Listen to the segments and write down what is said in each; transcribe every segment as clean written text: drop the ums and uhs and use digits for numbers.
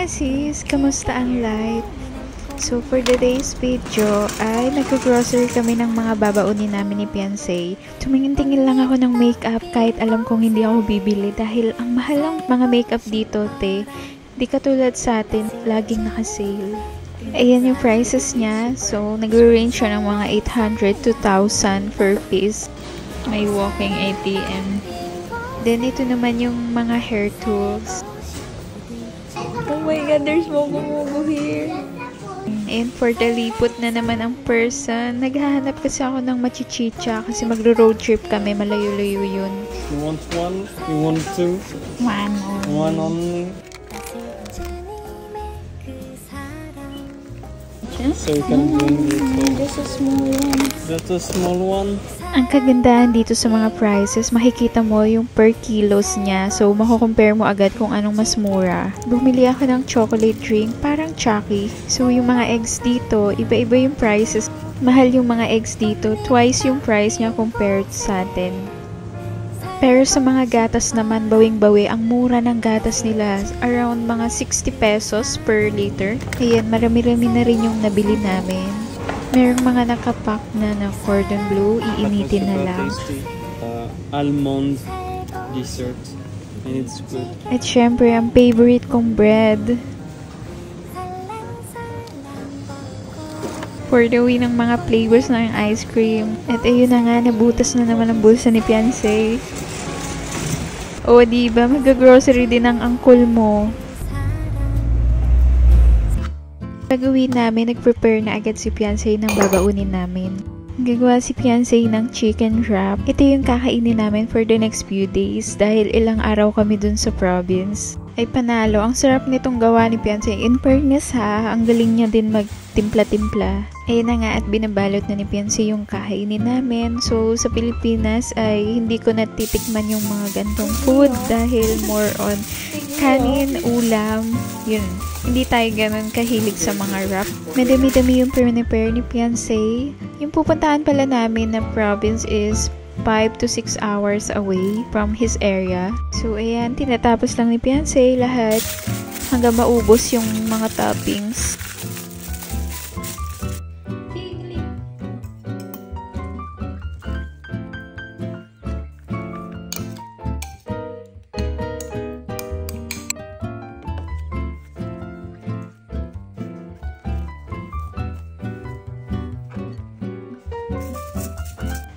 mga sis! Kamusta ang life? So, for today's video ay nag-grocery kami ng mga babaunin namin ni fiancé. Tumingin-tingin lang ako ng makeup kahit alam kong hindi ako bibili dahil ang mahal ng mga makeup dito, te. Di katulad sa atin, laging naka-sale. Ayan yung prices niya. So, nag-range siya ng mga 800 to 1,000 per piece. May walking ATM. Then, ito naman yung mga hair tools. Oh my God, there's mogo-mogo here. And for the lipot na naman ang person, naghahanap kasi ako ng machichicha kasi magro-road trip kami, malayo-layo yun. You want one? You want two? One only. One only? So you can bring it. Just a small one. That's a small one. Ang kagandahan dito sa mga prices, makikita mo yung per kilos niya. So, makukompare mo agad kung anong mas mura. Bumili ako ng chocolate drink, parang Chucky. So, yung mga eggs dito, iba-iba yung prices. Mahal yung mga eggs dito, twice yung price niya compared sa atin. Pero sa mga gatas naman, bawing-bawi, ang mura ng gatas nila, around mga 60 pesos per liter. Ayan, marami-rami na rin yung nabili namin. Merong mga nakapack na cordon bleu, iinitin na lang. Almond dessert. And it's good. At syempre, ang favorite kong bread. For the way ng mga flavors ng ice cream. At ayun na nga, nabutas na naman ang bulsa ni fiancé. O, diba? Mag-grocery din ang uncle mo. Pag-uwi namin, nag-prepare na agad si fiancé ng babaunin namin. Gagawa si fiancé ng chicken wrap. Ito yung kakainin namin for the next few days dahil ilang araw kami dun sa province. Ay panalo, ang sarap nitong gawa ni fiancé. In fairness ha, ang galing niya din magtimpla-timpla. Ayun na nga at binabalot na ni fiancé yung kakainin namin. So sa Pilipinas ay hindi ko natitikman yung mga gantong food dahil more on kanin, ulam, yun. Hindi tayo ganun kahilig sa mga wrap. Madami-dami yung prepare ni fiancé. Yung pupuntahan pala namin na province is 5 to 6 hours away from his area. So, ayan, tinatapos lang ni fiancé lahat hanggang maubos yung mga toppings.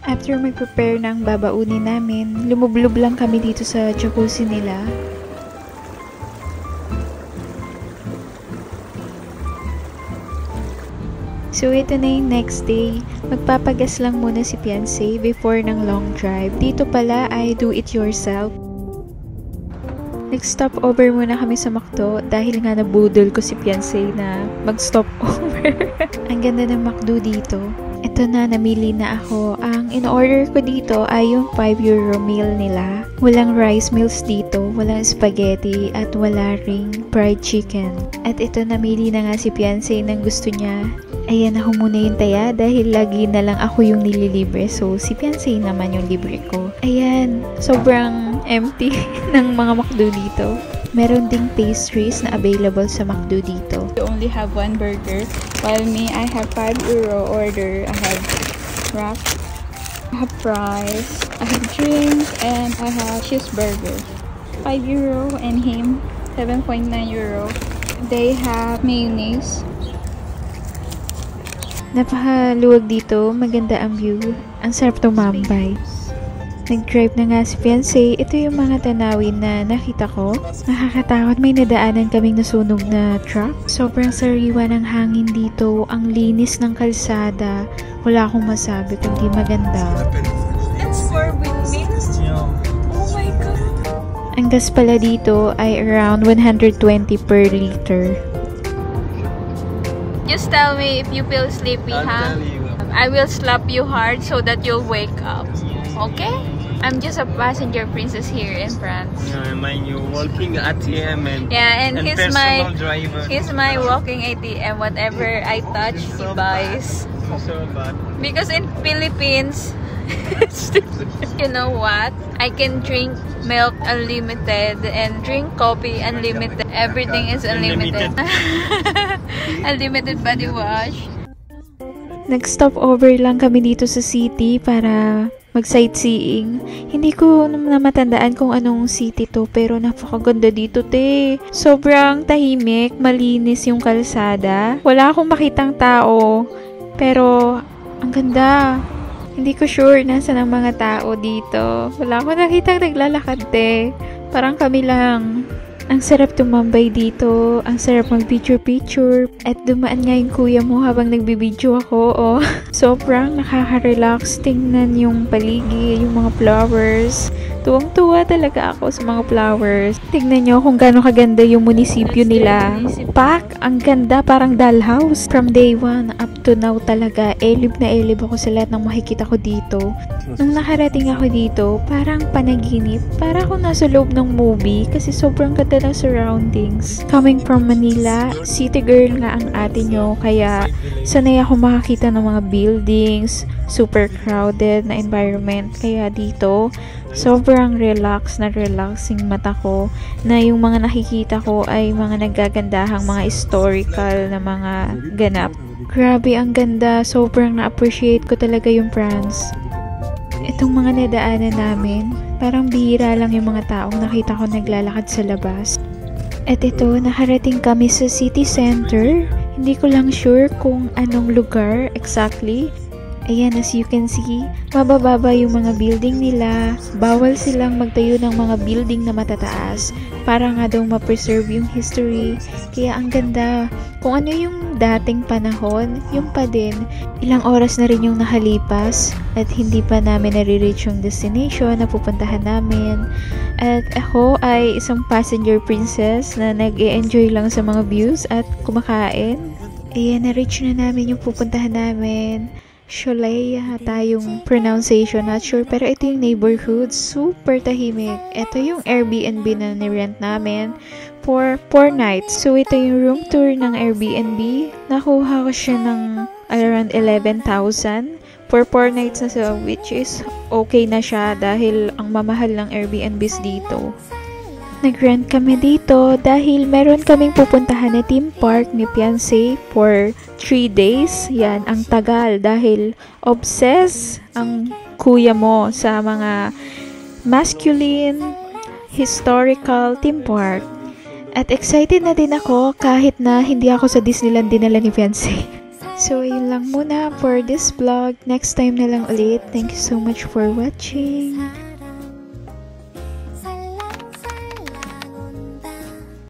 After mag-prepare ng babaunin namin, lumublob lang kami dito sa jacuzzi nila. So, ito na yung next day. Magpapagas lang muna si fiancé before ng long drive. Dito pala ay do it yourself. Nag-stop over muna kami sa McDo dahil nga nabudol ko si fiancé na mag-stop over. Ang ganda ng McDo dito. Ito na, namili na ako. Ang in-order ko dito ay yung 5 euro meal nila. Walang rice meals dito, walang spaghetti, at wala ring fried chicken. At ito, namili na nga si fiancé ng gusto niya. Ayan, ako muna yung taya dahil lagi na lang ako yung nililibre. So, si fiancé naman yung libre ko. Ayan, sobrang empty ng mga McDo dito. Meron ding pastries na available sa McDo dito. You only have one burger, while me, I have 5 euro order. I have wrap, I have fries, I have drink, and I have cheeseburger. 5 euro and him, 7.9 euro. They have mayonnaise. Napakaluwag dito, maganda ang view. Ang sarap tumambay. Nag-drive na nga si fiancé. Ito yung mga tanawin na nakita ko. Nakakatakot, may nadaanan kaming nasunog na truck. Sobrang sariwa ng hangin dito. Ang linis ng kalsada. Wala akong masabi kundi maganda. It's for windmills? Yeah. Oh my God! Ang gas pala dito ay around 120 per liter. Just tell me if you feel sleepy, huh? I will slap you hard so that you'll wake up. Okay? I'm just a passenger princess here in France. Yeah, mind you, walking ATM and he's driver. He's my walking ATM. Whatever I touch, he buys. So bad. Because in Philippines, You know what? I can drink milk unlimited and drink coffee unlimited. Everything is unlimited. Unlimited body wash. Nag-stop over lang kami dito sa city para mag-sightseeing. Hindi ko na matandaan kung anong city to, pero napakaganda dito, te. Sobrang tahimik, malinis yung kalsada. Wala akong makitang tao, pero ang ganda. Hindi ko sure nasa ng mga tao dito. Wala akong nakitang naglalakad, te. Parang kami lang. Ang sarap tumambay dito. Ang sarap mag-picture-picture. At dumaan nga yung kuya mo habang nagbibideo ako. Oh. Sobrang nakaka-relax. Tingnan yung paligid, yung mga flowers. Tuwang-tuwa talaga ako sa mga flowers. Tignan nyo kung gaano kaganda yung munisipyo nila. Pak! Ang ganda, parang dollhouse. From day 1 up to now talaga, elib na elib ako sa lahat ng makikita ko dito. Nung nakarating ako dito, parang panaginip. Para ako nasa loob ng movie kasi sobrang ganda ng surroundings. Coming from Manila, city girl nga ang ate nyo, kaya sanay ako makakita ng mga buildings, super crowded na environment. Kaya dito, sobrang relaxing mata ko na yung mga nakikita ko ay mga naggagandahang mga historical na mga ganap. Grabe, ang ganda. Sobrang na-appreciate ko talaga yung France. Itong mga nadaanan namin, parang bihira lang yung mga taong nakita ko naglalakad sa labas. At ito, nakarating kami sa city center. Hindi ko lang sure kung anong lugar exactly. Ayan, as you can see, mabababa yung mga building nila. Bawal silang magtayo ng mga building na matataas para nga daw ma-preserve yung history. Kaya ang ganda. Kung ano yung dating panahon, yung pa din. Ilang oras na rin yung nakalipas at hindi pa namin nare-reach yung destination na pupuntahan namin. At ako ay isang passenger princess na nag-e-enjoy lang sa mga views at kumakain. Ayan, na-reach na namin yung pupuntahan namin. Cholet yata yung pronunciation, not sure, pero ito yung neighborhood, super tahimik. Ito yung Airbnb na ni-rent namin for 4 nights. So ito yung room tour ng Airbnb. Nakuha ko siya ng around 11,000 for 4 nights na siya, which is okay na siya dahil ang mamahal ng Airbnbs dito. Nag-rent kami dito dahil meron kaming pupuntahan na theme park ni fiancé for 3 days. Yan, ang tagal dahil obsessed ang kuya mo sa mga masculine historical theme park. At excited na din ako kahit na hindi ako sa Disneyland dinala ni fiancé. So, yun lang muna for this vlog. Next time na lang ulit. Thank you so much for watching.